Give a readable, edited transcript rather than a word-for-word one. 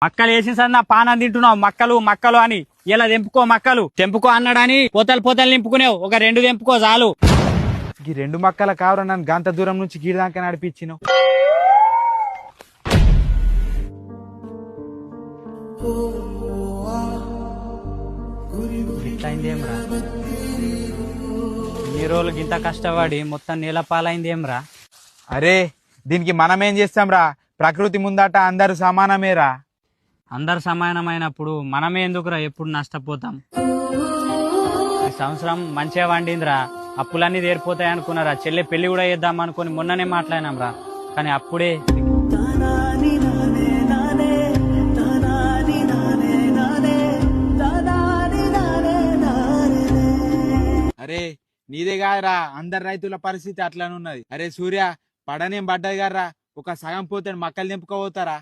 మక్కలు వేసి నా పానం తింటున్నావు మక్కలు మక్కలు అని. ఇలా తెంపుకో మక్కలు తెంపుకో అన్నాడని పోతలు నింపుకునేవు. ఒక 2 తెంపుకో చాలు. ఈ 2 మక్కల కావరా నన్ను గంత దూరం నుంచి గీడదాకా నడిపించినావు. ఇట్లయిందేమ్రా, ఇన్ని రోజులు ఇంత కష్టపడి మొత్తం నీళ్ళ పాలైందేమ్రా. అరే దీనికి మనమేం చేస్తాంరా, ప్రకృతి ముందట అందరూ సమానమేరా. అందరు సమానమైనప్పుడు మనమే ఎందుకురా ఎప్పుడు నష్టపోతాం. ఈ సంవత్సరం మంచిగా వండిందిరా, అప్పులన్నీ తీరిపోతాయి అనుకున్నారా. చెల్లె పెళ్లి కూడా చేద్దాం అనుకుని మొన్ననే మాట్లాడినాం రా, కానీ అప్పుడే అరే నీదే కాదురా, అందరు రైతుల పరిస్థితి అట్లనే ఉన్నది. అరే సూర్య పడనేం పడ్డది కదరా, ఒక సగం పోతే మక్కలు నింపుకోపోతారా.